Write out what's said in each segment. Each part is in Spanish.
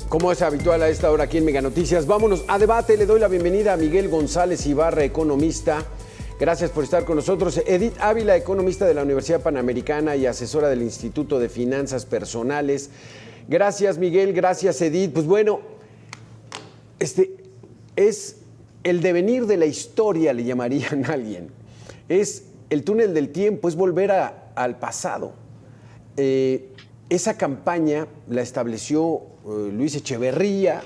Como es habitual a esta hora aquí en Mega Noticias, vámonos a debate. Le doy la bienvenida a Miguel González Ibarra, economista. Gracias por estar con nosotros. Edith Ávila, economista de la Universidad Panamericana y asesora del Instituto de Finanzas Personales. Gracias, Miguel. Gracias, Edith. Pues bueno, es el devenir de la historia, le llamarían a alguien. Es el túnel del tiempo, es volver al pasado. Esa campaña la estableció Luis Echeverría,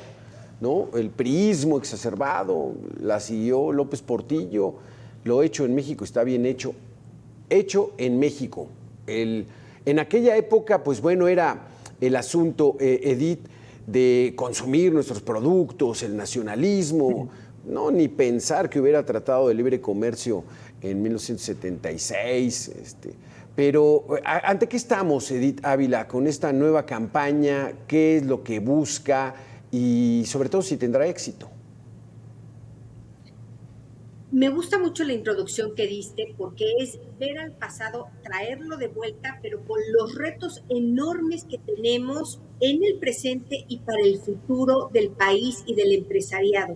¿no? El priismo exacerbado, la siguió López Portillo. Lo hecho en México está bien hecho. Hecho en México. En aquella época, pues bueno, era el asunto, Edith, de consumir nuestros productos, el nacionalismo, no ni pensar que hubiera tratado de libre comercio en 1976, Pero, ¿ante qué estamos, Edith Ávila, con esta nueva campaña? ¿Qué es lo que busca? Y sobre todo, si tendrá éxito. Me gusta mucho la introducción que diste porque es ver al pasado, traerlo de vuelta, pero con los retos enormes que tenemos en el presente y para el futuro del país y del empresariado.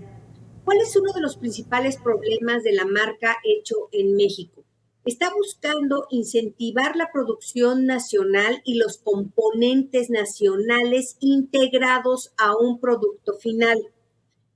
¿Cuál es uno de los principales problemas de la marca Hecho en México? Está buscando incentivar la producción nacional y los componentes nacionales integrados a un producto final.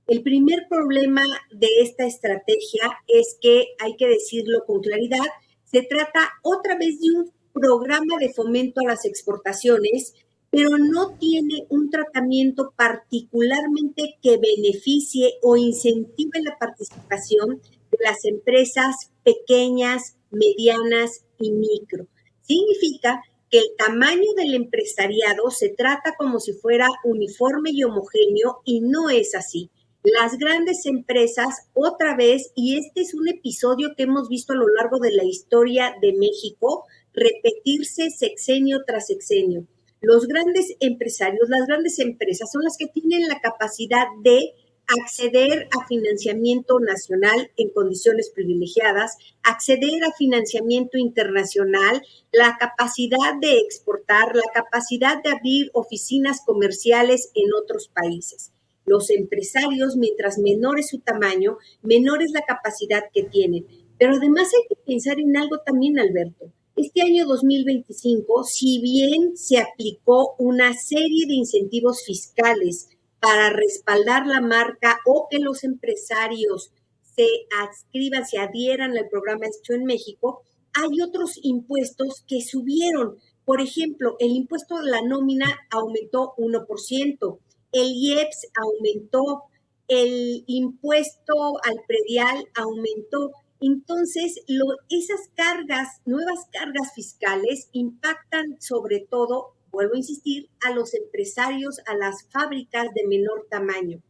El primer problema de esta estrategia es que, hay que decirlo con claridad, se trata otra vez de un programa de fomento a las exportaciones, pero no tiene un tratamiento particularmente que beneficie o incentive la participación de las empresas pequeñas, medianas y micro. Significa que el tamaño del empresariado se trata como si fuera uniforme y homogéneo y no es así. Las grandes empresas, otra vez, y este es un episodio que hemos visto a lo largo de la historia de México, repetirse sexenio tras sexenio. Los grandes empresarios, las grandes empresas son las que tienen la capacidad de acceder a financiamiento nacional en condiciones privilegiadas, acceder a financiamiento internacional, la capacidad de exportar, la capacidad de abrir oficinas comerciales en otros países. Los empresarios, mientras menor es su tamaño, menor es la capacidad que tienen. Pero además hay que pensar en algo también, Alberto. Este año 2025, si bien se aplicó una serie de incentivos fiscales para respaldar la marca o que los empresarios se adscriban, se adhieran al programa Hecho en México, hay otros impuestos que subieron. Por ejemplo, el impuesto de la nómina aumentó 1%. El IEPS aumentó, el impuesto al predial aumentó. Entonces, esas cargas, nuevas cargas fiscales impactan sobre todo, vuelvo a insistir, a los empresarios, a las fábricas de menor tamaño.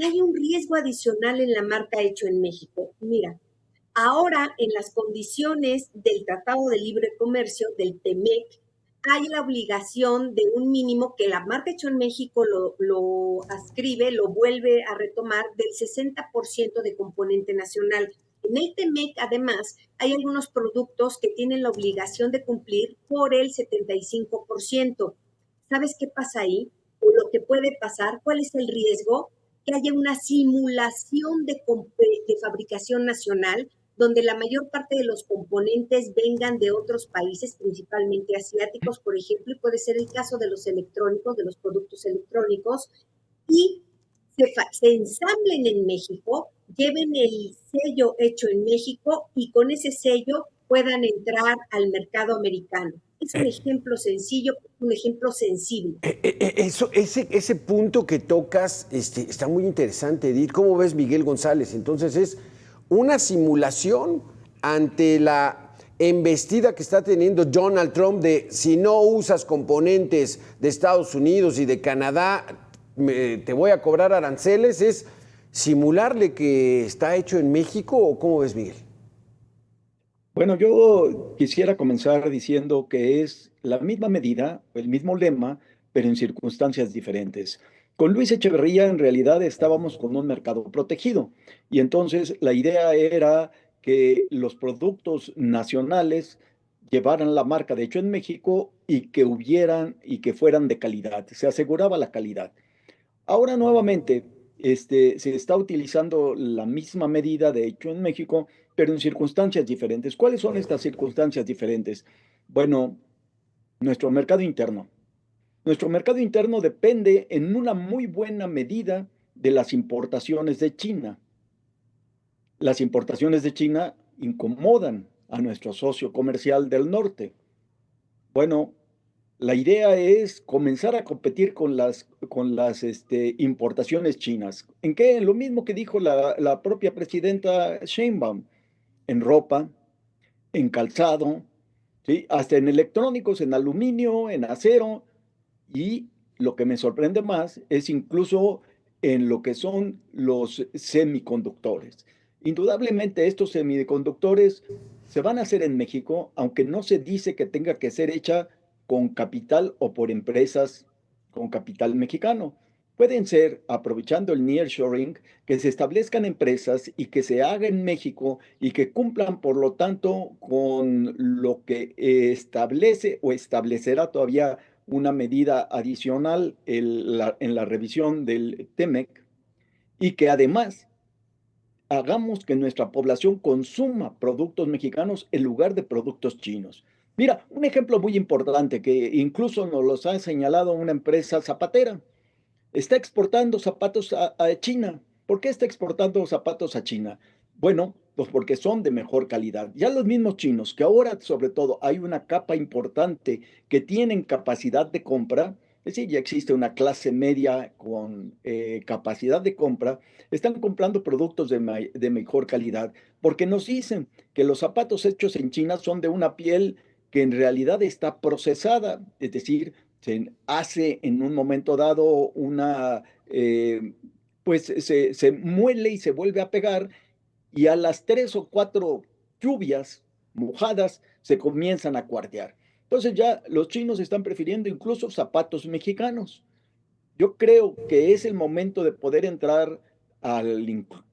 Hay un riesgo adicional en la marca Hecho en México. Mira, ahora en las condiciones del Tratado de Libre Comercio, del TEMEC, hay la obligación de un mínimo que la marca Hecho en México lo ascribe, lo vuelve a retomar del 60% de componente nacional. En el TEMEC, además, hay algunos productos que tienen la obligación de cumplir por el 75%. ¿Sabes qué pasa ahí? O lo que puede pasar, ¿cuál es el riesgo? Que haya una simulación de fabricación nacional donde la mayor parte de los componentes vengan de otros países, principalmente asiáticos, por ejemplo, y puede ser el caso de los electrónicos, de los productos electrónicos, y se ensamblen en México, lleven el sello Hecho en México y con ese sello puedan entrar al mercado americano. Es un ejemplo sencillo, un ejemplo sensible. Ese punto que tocas está muy interesante, Edith. ¿Cómo ves, Miguel González? Entonces es una simulación ante la embestida que está teniendo Donald Trump de si no usas componentes de Estados Unidos y de Canadá, te voy a cobrar aranceles. ¿Es simularle que está hecho en México o cómo ves, Miguel? Bueno, yo quisiera comenzar diciendo que es la misma medida, el mismo lema, pero en circunstancias diferentes. Con Luis Echeverría en realidad estábamos con un mercado protegido y entonces la idea era que los productos nacionales llevaran la marca de hecho en México y que hubieran y que fueran de calidad. Se aseguraba la calidad. Ahora nuevamente se está utilizando la misma medida, de hecho, en México, pero en circunstancias diferentes. ¿Cuáles son estas circunstancias diferentes? Bueno, nuestro mercado interno. Nuestro mercado interno depende en una muy buena medida de las importaciones de China. Las importaciones de China incomodan a nuestro socio comercial del norte. Bueno, la idea es comenzar a competir con las importaciones chinas. ¿En qué? Lo mismo que dijo la propia presidenta Sheinbaum, en ropa, en calzado, ¿sí? Hasta en electrónicos, en aluminio, en acero, y lo que me sorprende más es incluso en lo que son los semiconductores. Indudablemente estos semiconductores se van a hacer en México, aunque no se dice que tenga que ser hecha con capital o por empresas con capital mexicano. Pueden ser, aprovechando el nearshoring, que se establezcan empresas y que se haga en México y que cumplan, por lo tanto, con lo que establece o establecerá todavía una medida adicional en la revisión del TEMEC, y que además hagamos que nuestra población consuma productos mexicanos en lugar de productos chinos. Mira, un ejemplo muy importante que incluso nos los ha señalado una empresa zapatera. Está exportando zapatos a China. ¿Por qué está exportando zapatos a China? Bueno, pues porque son de mejor calidad. Ya los mismos chinos, que ahora sobre todo hay una capa importante que tienen capacidad de compra, es decir, ya existe una clase media con capacidad de compra, están comprando productos de mejor calidad, porque nos dicen que los zapatos hechos en China son de una piel que en realidad está procesada, es decir, se hace en un momento dado pues se muele y se vuelve a pegar, y a las 3 o 4 lluvias mojadas se comienzan a cuartear. Entonces ya los chinos están prefiriendo incluso zapatos mexicanos. Yo creo que es el momento de poder entrar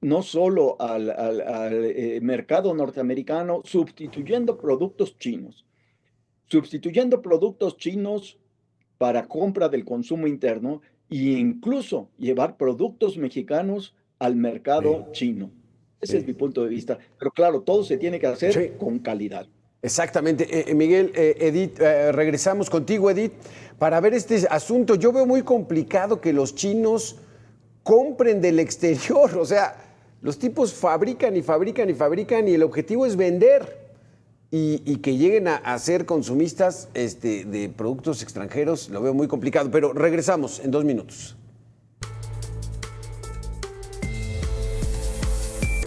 no solo al mercado norteamericano, sustituyendo productos chinos para compra del consumo interno, e incluso llevar productos mexicanos al Sí, mercado chino. Ese es sí. mi punto de vista. Pero claro, todo se tiene que hacer Sí, con calidad. exactamente. Miguel, Edith, regresamos contigo, Edith, para ver este asunto. Yo veo muy complicado que los chinos compren del exterior. O sea, los tipos fabrican y fabrican y fabrican y el objetivo es vender. Y que lleguen a ser consumistas de productos extranjeros, lo veo muy complicado. Pero regresamos en 2 minutos.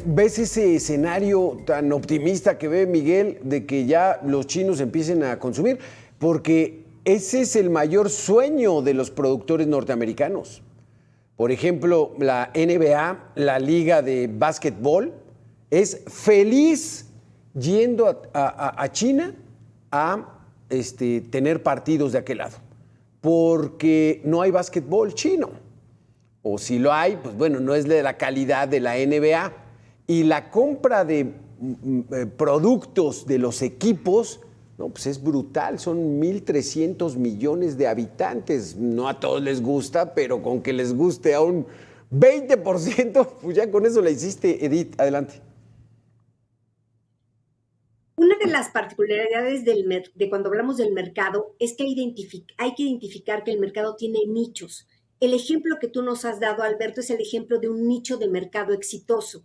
¿Ves ese escenario tan optimista que ve Miguel de que ya los chinos empiecen a consumir? Porque ese es el mayor sueño de los productores norteamericanos. Por ejemplo, la NBA, la liga de básquetbol, es feliz yendo a China a tener partidos de aquel lado, porque no hay básquetbol chino. O si lo hay, pues bueno, no es de la calidad de la NBA. Y la compra de productos de los equipos, no, pues es brutal, son 1.300 millones de habitantes. No a todos les gusta, pero con que les guste a un 20%, pues ya con eso la hiciste, Edith. Adelante. Una de las particularidades de cuando hablamos del mercado es que hay que identificar que el mercado tiene nichos. El ejemplo que tú nos has dado, Alberto, es el ejemplo de un nicho de mercado exitoso.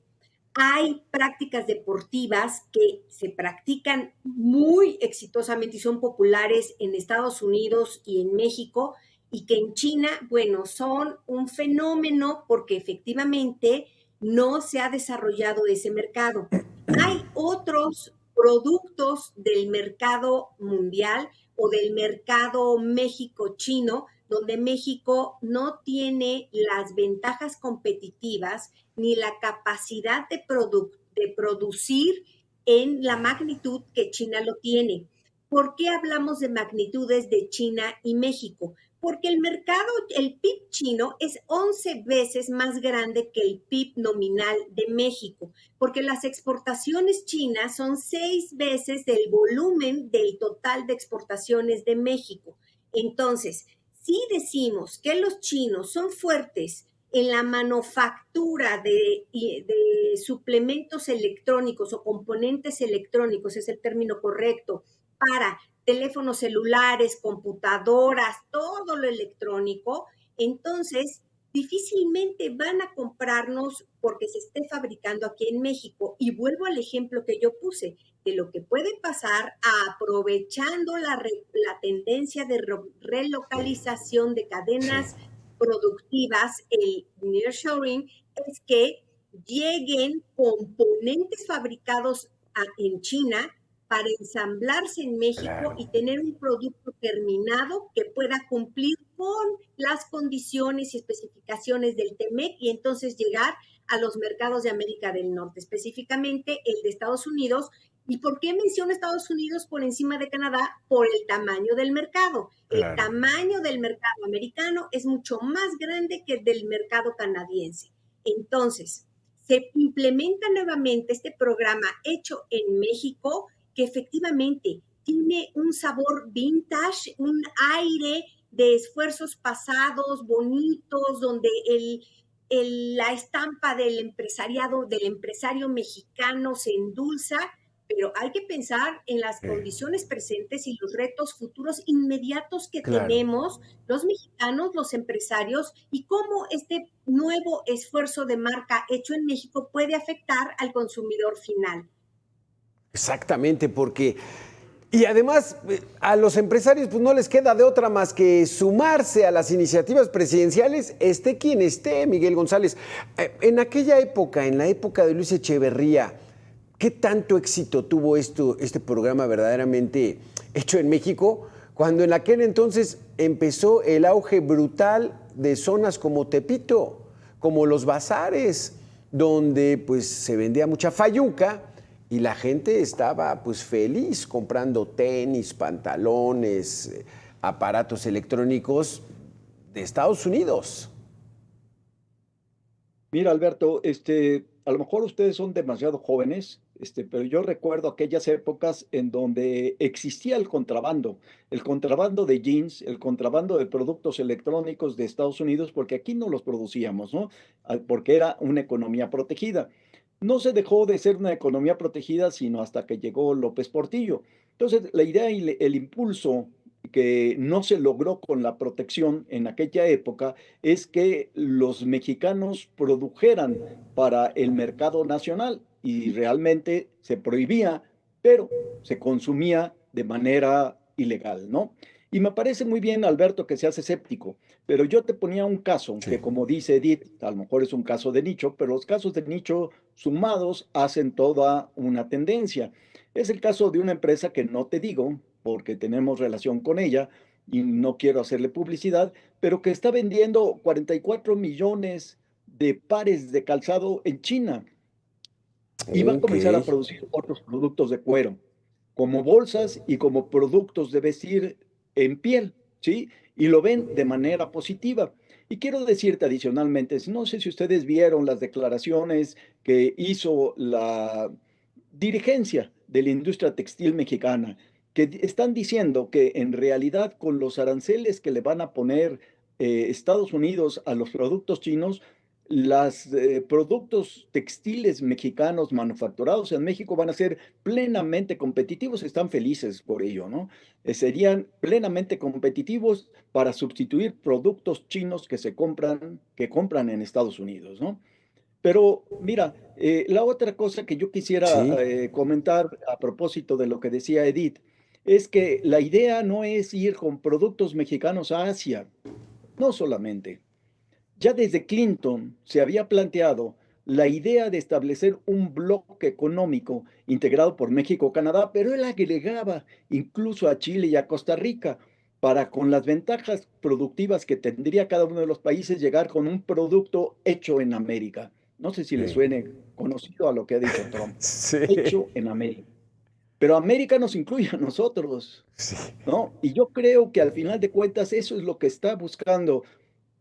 Hay prácticas deportivas que se practican muy exitosamente y son populares en Estados Unidos y en México, y que en China, bueno, son un fenómeno porque efectivamente no se ha desarrollado ese mercado. Hay otros productos del mercado mundial o del mercado México-chino, donde México no tiene las ventajas competitivas ni la capacidad de producir en la magnitud que China lo tiene. ¿Por qué hablamos de magnitudes de China y México? Porque el mercado, el PIB chino es 11 veces más grande que el PIB nominal de México, porque las exportaciones chinas son 6 veces del volumen del total de exportaciones de México. Entonces, Si decimos que los chinos son fuertes en la manufactura de suplementos electrónicos o componentes electrónicos, es el término correcto, para teléfonos celulares, computadoras, todo lo electrónico, entonces difícilmente van a comprarnos porque se esté fabricando aquí en México. Y vuelvo al ejemplo que yo puse, de lo que puede pasar aprovechando la tendencia de relocalización de Sí, cadenas productivas, el nearshoring, es que lleguen componentes fabricados en China para ensamblarse en México claro. y tener un producto terminado que pueda cumplir con las condiciones y especificaciones del TEMEC y entonces llegar a los mercados de América del Norte, específicamente el de Estados Unidos. ¿Y por qué menciono Estados Unidos por encima de Canadá? Por el tamaño del mercado. El Claro. tamaño del mercado americano es mucho más grande que el del mercado canadiense. Entonces, se implementa nuevamente este programa hecho en México que efectivamente tiene un sabor vintage, un aire de esfuerzos pasados, bonitos, donde la estampa del empresariado, del empresario mexicano se endulza, pero hay que pensar en las condiciones presentes y los retos futuros inmediatos que Claro. tenemos los mexicanos, los empresarios, y cómo este nuevo esfuerzo de marca hecho en México puede afectar al consumidor final. Exactamente, porque y además a los empresarios pues no les queda de otra más que sumarse a las iniciativas presidenciales, esté quien esté, Miguel González. En aquella época, en la época de Luis Echeverría, ¿qué tanto éxito tuvo este programa verdaderamente hecho en México? Cuando en aquel entonces empezó el auge brutal de zonas como Tepito, como los bazares, donde pues se vendía mucha fayuca y la gente estaba pues feliz comprando tenis, pantalones, aparatos electrónicos de Estados Unidos. Mira, Alberto, a lo mejor ustedes son demasiado jóvenes, pero yo recuerdo aquellas épocas en donde existía el contrabando de jeans, el contrabando de productos electrónicos de Estados Unidos, porque aquí no los producíamos, ¿no? Porque era una economía protegida. No se dejó de ser una economía protegida sino hasta que llegó López Portillo. Entonces, la idea y el impulso que no se logró con la protección en aquella época es que los mexicanos produjeran para el mercado nacional y realmente se prohibía, pero se consumía de manera ilegal, ¿no? Y me parece muy bien, Alberto, que seas escéptico, pero yo te ponía un caso Sí. que, como dice Edith, a lo mejor es un caso de nicho, pero los casos de nicho sumados hacen toda una tendencia. Es el caso de una empresa que no te digo, porque tenemos relación con ella y no quiero hacerle publicidad, pero que está vendiendo 44 millones de pares de calzado en China y va a Ok. comenzar a producir otros productos de cuero, como bolsas y como productos de vestir en piel, ¿sí? Y lo ven de manera positiva. Y quiero decirte adicionalmente, no sé si ustedes vieron las declaraciones que hizo la dirigencia de la industria textil mexicana, que están diciendo que en realidad con los aranceles que le van a poner Estados Unidos a los productos chinos, los productos textiles mexicanos manufacturados en México van a ser plenamente competitivos, están felices por ello, ¿no? Serían plenamente competitivos para sustituir productos chinos que compran en Estados Unidos, ¿no? Pero mira, la otra cosa que yo quisiera Sí. comentar a propósito de lo que decía Edith, es que la idea no es ir con productos mexicanos a Asia, no solamente. Ya desde Clinton se había planteado la idea de establecer un bloque económico integrado por México-Canadá, pero él agregaba incluso a Chile y a Costa Rica para, con las ventajas productivas que tendría cada uno de los países, llegar con un producto hecho en América. No sé si le Sí. suene conocido a lo que ha dicho Trump, Sí. hecho en América. Pero América nos incluye a nosotros, Sí. ¿no? Y yo creo que al final de cuentas eso es lo que está buscando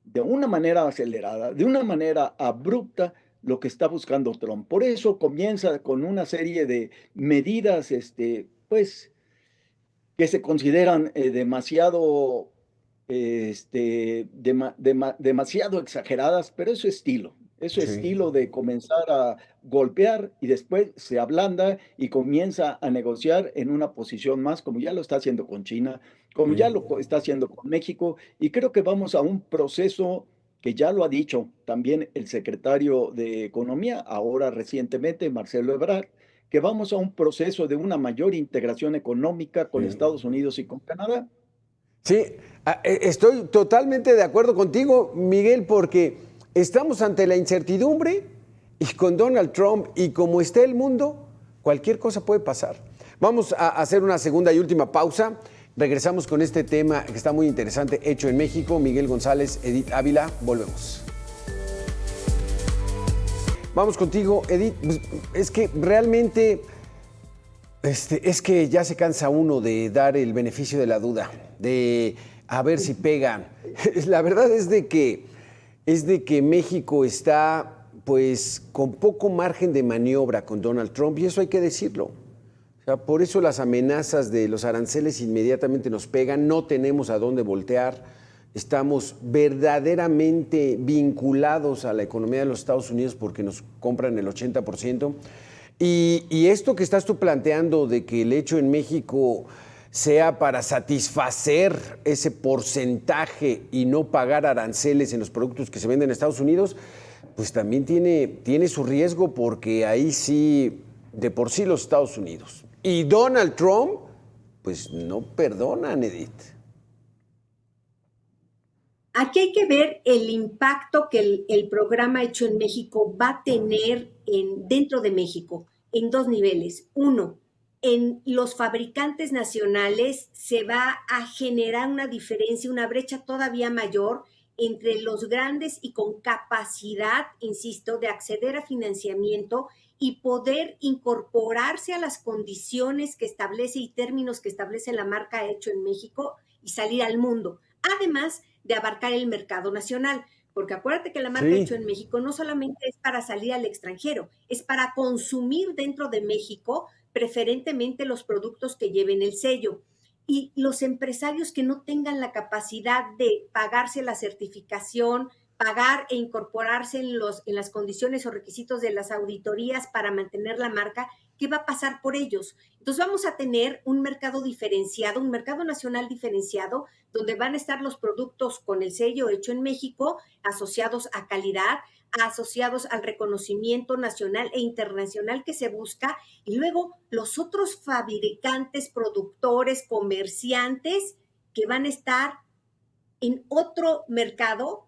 de una manera acelerada, de una manera abrupta, lo que está buscando Trump. Por eso comienza con una serie de medidas, pues, que se consideran demasiado demasiado exageradas, pero es su Sí. estilo de comenzar a golpear y después se ablanda y comienza a negociar en una posición más, como ya lo está haciendo con China, como ya Mm. lo está haciendo con México, y creo que vamos a un proceso que ya lo ha dicho también el secretario de Economía, ahora recientemente, Marcelo Ebrard, que vamos a un proceso de una mayor integración económica con Sí. Estados Unidos y con Canadá. Sí, estoy totalmente de acuerdo contigo, Miguel, porque estamos ante la incertidumbre y con Donald Trump y como está el mundo, cualquier cosa puede pasar. Vamos a hacer una segunda y última pausa. Regresamos con este tema que está muy interesante, hecho en México. Miguel González, Edith Ávila, volvemos. Vamos contigo, Edith. Pues, es que realmente es que ya se cansa uno de dar el beneficio de la duda, de a ver si pegan. La verdad es de que México está pues con poco margen de maniobra con Donald Trump y eso hay que decirlo. O sea, por eso las amenazas de los aranceles inmediatamente nos pegan, no tenemos a dónde voltear, estamos verdaderamente vinculados a la economía de los Estados Unidos porque nos compran el 80%. Y esto que estás tú planteando de que el hecho en México sea para satisfacer ese porcentaje y no pagar aranceles en los productos que se venden en Estados Unidos, pues también tiene su riesgo porque ahí sí, de por sí los Estados Unidos. Y Donald Trump, pues no perdonan, Edith. Aquí hay que ver el impacto que el programa Hecho en México va a tener dentro de México en dos niveles. Uno, en los fabricantes nacionales se va a generar una diferencia, una brecha todavía mayor entre los grandes y con capacidad, insisto, de acceder a financiamiento y poder incorporarse a las condiciones que establece y términos que establece la marca Hecho en México y salir al mundo. Además de abarcar el mercado nacional, porque acuérdate que la marca Hecho Sí. en México no solamente es para salir al extranjero, es para consumir dentro de México, preferentemente los productos que lleven el sello. Y los empresarios que no tengan la capacidad de pagarse la certificación, pagar e incorporarse en las condiciones o requisitos de las auditorías para mantener la marca, ¿qué va a pasar por ellos? Entonces vamos a tener un mercado diferenciado, un mercado nacional diferenciado, donde van a estar los productos con el sello Hecho en México, asociados a calidad, asociados al reconocimiento nacional e internacional que se busca, y luego los otros fabricantes, productores, comerciantes que van a estar en otro mercado,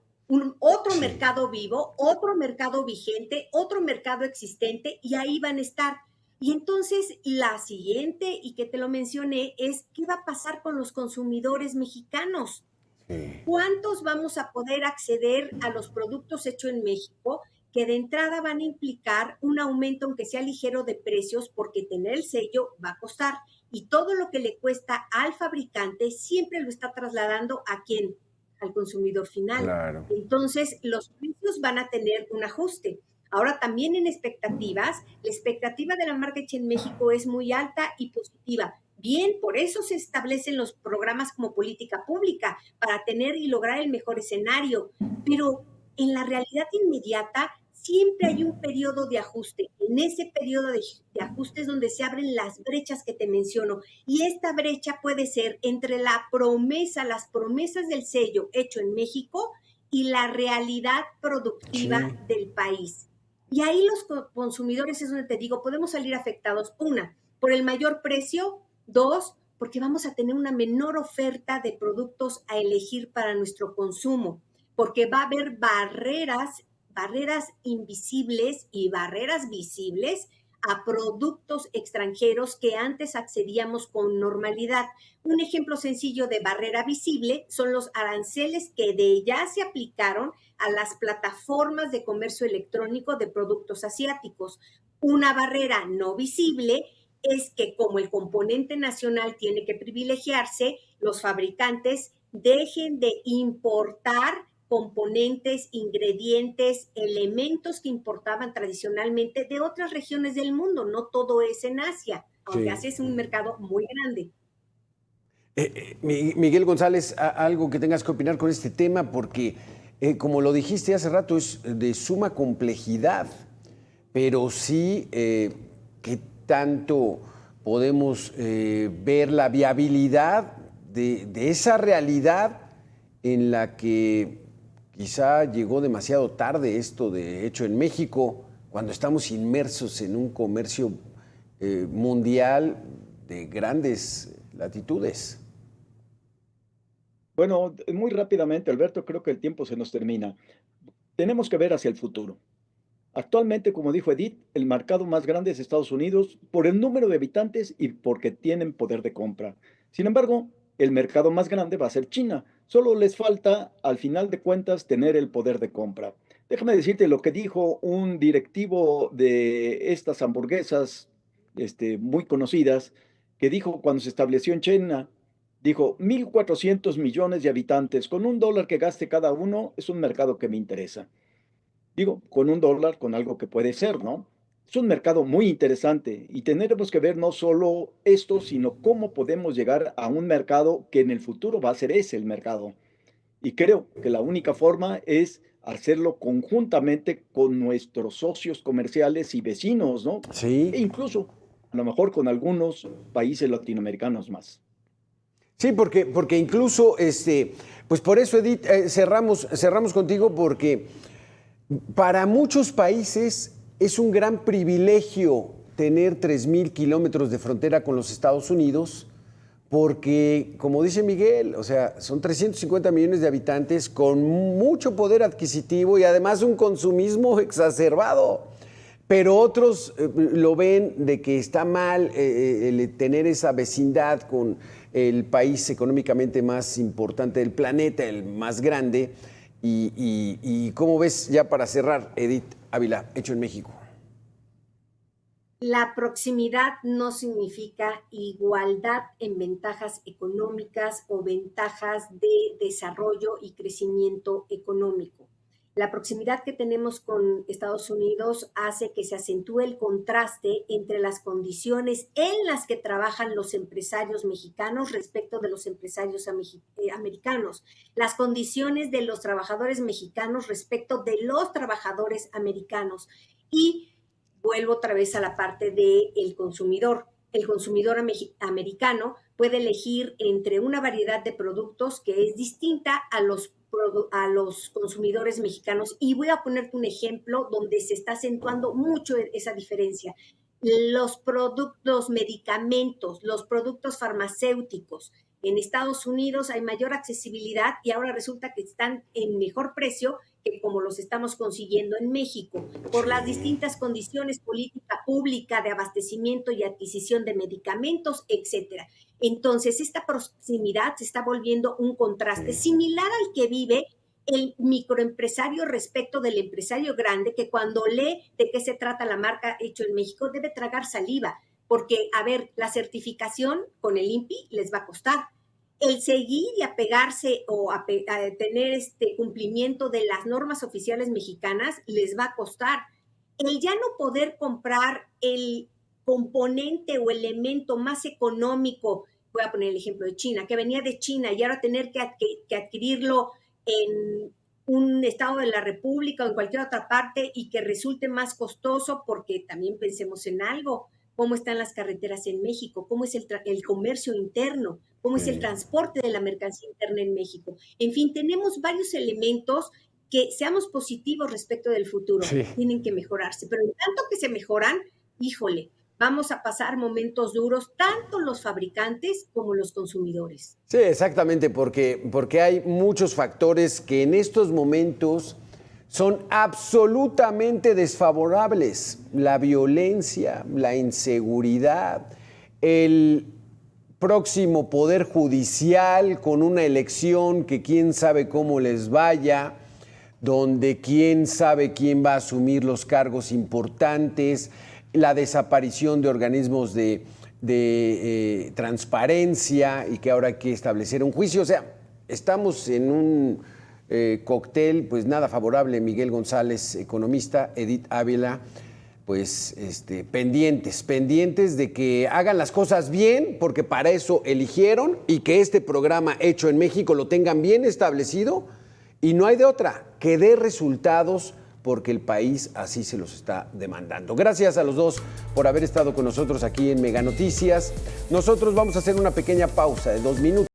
otro Sí. mercado vivo, otro mercado vigente, otro mercado existente, y ahí van a estar. Y entonces la siguiente, y que te lo mencioné, es qué va a pasar con los consumidores mexicanos. Sí. ¿Cuántos vamos a poder acceder a los productos hechos en México que de entrada van a implicar un aumento, aunque sea ligero, de precios, porque tener el sello va a costar? Y todo lo que le cuesta al fabricante siempre lo está trasladando a quién, al consumidor final. Claro. Entonces, los precios van a tener un ajuste. Ahora también en expectativas, la expectativa de la marca Hecha en México es muy alta y positiva. Bien, por eso se establecen los programas como política pública, para tener y lograr el mejor escenario. Pero en la realidad inmediata siempre hay un periodo de ajuste. En ese periodo de ajuste es donde se abren las brechas que te menciono. Y esta brecha puede ser entre la promesa, las promesas del sello Hecho en México y la realidad productiva Sí. del país. Y ahí los consumidores es donde te digo, podemos salir afectados. Una, por el mayor precio. Dos, porque vamos a tener una menor oferta de productos a elegir para nuestro consumo, porque va a haber barreras invisibles y barreras visibles a productos extranjeros que antes accedíamos con normalidad. Un ejemplo sencillo de barrera visible son los aranceles que de ya se aplicaron a las plataformas de comercio electrónico de productos asiáticos. Una barrera no visible es que como el componente nacional tiene que privilegiarse, los fabricantes dejen de importar componentes, ingredientes, elementos que importaban tradicionalmente de otras regiones del mundo. No todo es en Asia, aunque Sí. Asia es un mercado muy grande. Miguel González, algo que tengas que opinar con este tema, porque como lo dijiste hace rato, es de suma complejidad, pero sí, ¿qué tanto podemos ver la viabilidad de esa realidad en la que quizá llegó demasiado tarde esto de hecho en México, cuando estamos inmersos en un comercio mundial de grandes latitudes? Bueno, muy rápidamente, Alberto, creo que el tiempo se nos termina. Tenemos que ver hacia el futuro. Actualmente, como dijo Edith, el mercado más grande es Estados Unidos por el número de habitantes y porque tienen poder de compra. Sin embargo, el mercado más grande va a ser China. Solo les falta, al final de cuentas, tener el poder de compra. Déjame decirte lo que dijo un directivo de estas hamburguesas, muy conocidas, que dijo cuando se estableció en China, dijo, 1.400 millones de habitantes, con $1 que gaste cada uno, es un mercado que me interesa. Digo, con $1, con algo que puede ser, ¿no? Es un mercado muy interesante y tendremos que ver no solo esto, sino cómo podemos llegar a un mercado que en el futuro va a ser ese el mercado. Y creo que la única forma es hacerlo conjuntamente con nuestros socios comerciales y vecinos, ¿no? Sí. E incluso, a lo mejor con algunos países latinoamericanos más. Sí, porque incluso, pues por eso, Edith, cerramos contigo, porque para muchos países es un gran privilegio tener 3,000 kilómetros de frontera con los Estados Unidos, porque, como dice Miguel, o sea, son 350 millones de habitantes con mucho poder adquisitivo y además un consumismo exacerbado. Pero otros lo ven de que está mal el tener esa vecindad con el país económicamente más importante del planeta, el más grande. Y ¿cómo ves, ya para cerrar, Edith Ávila, Hecho en México? La proximidad no significa igualdad en ventajas económicas o ventajas de desarrollo y crecimiento económico. La proximidad que tenemos con Estados Unidos hace que se acentúe el contraste entre las condiciones en las que trabajan los empresarios mexicanos respecto de los empresarios americanos, las condiciones de los trabajadores mexicanos respecto de los trabajadores americanos. Y vuelvo otra vez a la parte del consumidor. El consumidor americano puede elegir entre una variedad de productos que es distinta a los consumidores mexicanos. Y voy a ponerte un ejemplo donde se está acentuando mucho esa diferencia. Los productos, medicamentos, los productos farmacéuticos. En Estados Unidos hay mayor accesibilidad y ahora resulta que están en mejor precio que como los estamos consiguiendo en México, por las distintas condiciones política pública de abastecimiento y adquisición de medicamentos, etcétera. Entonces, esta proximidad se está volviendo un contraste similar al que vive el microempresario respecto del empresario grande, que cuando lee de qué se trata la marca Hecho en México debe tragar saliva, porque, a ver, la certificación con el INPI les va a costar. El seguir y apegarse o a tener este cumplimiento de las normas oficiales mexicanas les va a costar. El ya no poder comprar el componente o elemento más económico, voy a poner el ejemplo de China, que venía de China y ahora tener que adquirirlo en un estado de la República o en cualquier otra parte y que resulte más costoso, porque también pensemos en algo, cómo están las carreteras en México, cómo es el comercio interno, cómo es el transporte de la mercancía interna en México. En fin, tenemos varios elementos que seamos positivos respecto del futuro. Sí. Tienen que mejorarse, pero en tanto que se mejoran, híjole, vamos a pasar momentos duros, tanto los fabricantes como los consumidores. Sí, exactamente, porque hay muchos factores que en estos momentos son absolutamente desfavorables. La violencia, la inseguridad, el próximo poder judicial con una elección que quién sabe cómo les vaya, donde quién sabe quién va a asumir los cargos importantes, la desaparición de organismos de transparencia y que ahora hay que establecer un juicio. O sea, estamos en un cóctel pues nada favorable. Miguel González, economista, Edith Ávila, pues pues pendientes de que hagan las cosas bien, porque para eso eligieron, y que este programa hecho en México lo tengan bien establecido, y no hay de otra, que dé resultados, porque el país así se los está demandando. Gracias a los dos por haber estado con nosotros aquí en Mega Noticias. Nosotros vamos a hacer una pequeña pausa de 2 minutos.